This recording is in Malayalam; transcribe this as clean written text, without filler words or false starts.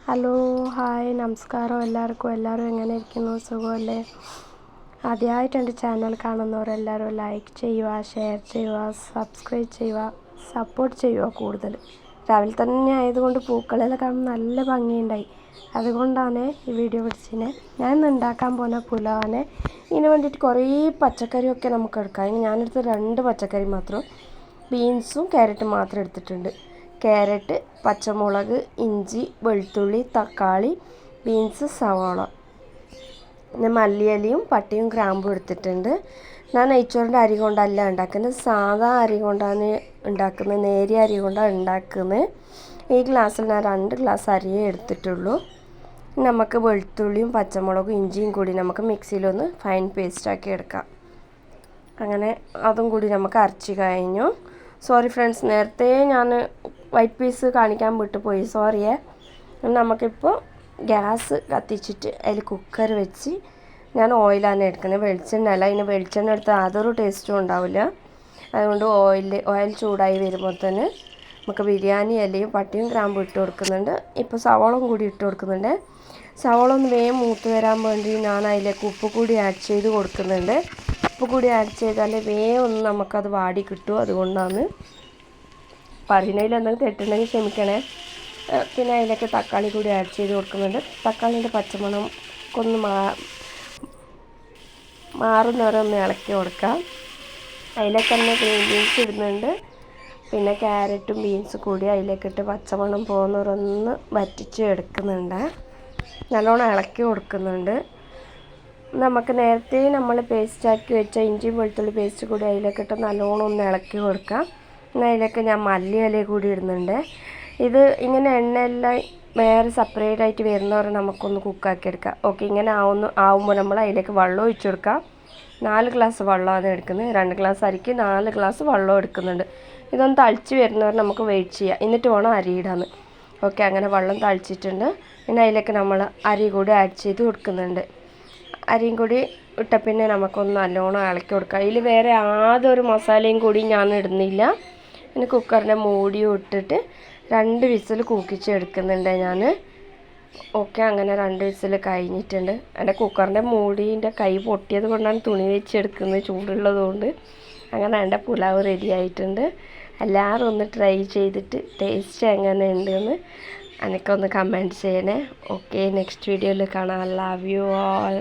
ഹലോ ഹായ് നമസ്കാരം എല്ലാവരും എങ്ങനെ ഇരിക്കുന്നു? സുഖമല്ലേ? ആദ്യമായിട്ട് എൻ്റെ ചാനൽ കാണുന്നവരെല്ലാവരും ലൈക്ക് ചെയ്യുക, ഷെയർ ചെയ്യുക, സബ്സ്ക്രൈബ് ചെയ്യുക, സപ്പോർട്ട് ചെയ്യുക. കൂടുതൽ രാവിലെ തന്നെ ആയതുകൊണ്ട് പൂക്കളെല്ലാം കാണാൻ നല്ല ഭംഗിയുണ്ടായി. അതുകൊണ്ടാണ് ഈ വീഡിയോ പിടിച്ചതിന്. ഞാൻ ഇന്ന് ഉണ്ടാക്കാൻ പോകുന്ന പുലാവാണ്. ഇതിന് വേണ്ടിയിട്ട് കുറേ പച്ചക്കറിയൊക്കെ നമുക്ക് എടുക്കാം. ഞാനെടുത്ത് 2 പച്ചക്കറി മാത്രം, ബീൻസും ക്യാരറ്റും മാത്രം എടുത്തിട്ടുണ്ട്. ക്യാരറ്റ്, പച്ചമുളക്, ഇഞ്ചി, വെളുത്തുള്ളി, തക്കാളി, ബീൻസ്, സവാള, പിന്നെ മല്ലിയിലയും പട്ടയും ഗ്രാമ്പും എടുത്തിട്ടുണ്ട്. ഞാൻ നെയ്ച്ചോറിൻ്റെ അരി കൊണ്ടല്ല ഉണ്ടാക്കുന്നത്, സാധാ അരി കൊണ്ടാണ് ഉണ്ടാക്കുന്നത്, നേരിയ അരി കൊണ്ടാണ് ഉണ്ടാക്കുന്നത്. ഈ ഗ്ലാസ്സിൽ ഞാൻ 2 ഗ്ലാസ് അരിയേ എടുത്തിട്ടുള്ളൂ. നമുക്ക് വെളുത്തുള്ളിയും പച്ചമുളകും ഇഞ്ചിയും കൂടി നമുക്ക് മിക്സിയിലൊന്ന് ഫൈൻ പേസ്റ്റാക്കി എടുക്കാം. അങ്ങനെ അതും കൂടി നമുക്ക് അരച്ച് കഴിഞ്ഞു. സോറി ഫ്രണ്ട്സ്, നേരത്തെ ഞാൻ വൈറ്റ് പീസ് കാണിക്കാൻ വിട്ടുപോയി, സോറിയേ. നമുക്കിപ്പോൾ ഗ്യാസ് കത്തിച്ചിട്ട് അതിൽ കുക്കർ വെച്ച് ഞാൻ ഓയിലാണ് എടുക്കുന്നത്, വെളിച്ചെണ്ണ അല്ല. അതിന് വെളിച്ചെണ്ണ എടുത്താൽ അതൊരു ടേസ്റ്റും ഉണ്ടാവില്ല. അതുകൊണ്ട് ഓയിൽ ചൂടായി വരുമ്പോൾ തന്നെ നമുക്ക് ബിരിയാണി ഇലയും പട്ടയും ഗ്രാമ്പും ഇട്ട് കൊടുക്കുന്നുണ്ട്. ഇപ്പോൾ സവാളയും കൂടി ഇട്ട് കൊടുക്കുന്നുണ്ട്. സവാള ഒന്ന് വേഗം മൂത്ത് വരാൻ വേണ്ടി ഞാൻ അതിലേക്ക് ഉപ്പ് കൂടി ആഡ് ചെയ്ത് കൊടുക്കുന്നുണ്ട്. ഉപ്പ് കൂടി ആഡ് ചെയ്താൽ വേഗം ഒന്ന് നമുക്കത് വാടി കിട്ടും. അതുകൊണ്ടാണ് പറയുന്നതിൽ എന്തെങ്കിലും തെറ്റുണ്ടെങ്കിൽ ക്ഷമിക്കണേ. പിന്നെ അതിലേക്ക് തക്കാളി കൂടി ആഡ് ചെയ്ത് കൊടുക്കുന്നുണ്ട്. തക്കാളിൻ്റെ പച്ചമണം ഒന്ന് മാറുന്നവരെ ഒന്ന് ഇളക്കി കൊടുക്കാം. അതിലേക്ക് തന്നെ ഗ്രീൻ ബീൻസ് ഇടുന്നുണ്ട്. പിന്നെ ക്യാരറ്റും ബീൻസും കൂടി അതിലേക്കിട്ട് പച്ചമണം പോകുന്നവരൊന്ന് വറ്റിച്ച് എടുക്കുന്നുണ്ട്. നല്ലോണം ഇളക്കി കൊടുക്കുന്നുണ്ട്. നമുക്ക് നേരത്തെ നമ്മൾ പേസ്റ്റാക്കി വെച്ച ഇഞ്ചി വെളുത്തുള്ളി പേസ്റ്റ് കൂടി അതിലേക്കിട്ട് നല്ലോണം ഒന്ന് ഇളക്കി കൊടുക്കാം. പിന്നെ അതിലേക്ക് ഞാൻ മല്ലിയില കൂടി ഇടുന്നുണ്ട്. ഇത് ഇങ്ങനെ എണ്ണയെല്ലാം വേറെ സെപ്പറേറ്റ് ആയിട്ട് വരുന്നവരെ നമുക്കൊന്ന് കുക്കാക്കി എടുക്കാം. ഓക്കെ, ഇങ്ങനെ ആവുമ്പോൾ നമ്മൾ അതിലേക്ക് വെള്ളം ഒഴിച്ചു കൊടുക്കാം. 4 ഗ്ലാസ് വെള്ളമാണ് എടുക്കുന്നത്. 2 ഗ്ലാസ് അരിക്ക് 4 ഗ്ലാസ് വെള്ളം എടുക്കുന്നുണ്ട്. ഇതൊന്ന് തളിച്ച് വരുന്നവരെ നമുക്ക് വെയിറ്റ് ചെയ്യാം, എന്നിട്ട് വേണം അരി ഇടാൻ. ഓക്കെ, അങ്ങനെ വെള്ളം തളിച്ചിട്ടുണ്ട്. പിന്നെ അതിലേക്ക് നമ്മൾ അരി കൂടി ആഡ് ചെയ്ത് കൊടുക്കുന്നുണ്ട്. അരിയും കൂടി ഇട്ട പിന്നെ നമുക്കൊന്ന് നല്ലോണം ഇളക്കി കൊടുക്കാം. അതിൽ വേറെ യാതൊരു മസാലയും കൂടി ഞാൻ ഇടുന്നില്ല. പിന്നെ കുക്കറിൻ്റെ മൂടിയും ഇട്ടിട്ട് 2 വിസിൽ കൂക്കിച്ചെടുക്കുന്നുണ്ട് ഞാൻ. ഓക്കെ, അങ്ങനെ 2 വിസിൽ കഴിഞ്ഞിട്ടുണ്ട്. എൻ്റെ കുക്കറിൻ്റെ മൂടീൻ്റെ കൈ പൊട്ടിയത് കൊണ്ടാണ് തുണി വെച്ചെടുക്കുന്നത്, ചൂടുള്ളത് കൊണ്ട്. അങ്ങനെ എൻ്റെ പുലാവ് റെഡി ആയിട്ടുണ്ട്. എല്ലാവരും ഒന്ന് ട്രൈ ചെയ്തിട്ട് ടേസ്റ്റ് എങ്ങനെ ഉണ്ടെന്ന് എനിക്കൊന്ന് കമൻറ്റ് ചെയ്യണേ. ഓക്കെ, നെക്സ്റ്റ് വീഡിയോയിൽ കാണാം. Love you all.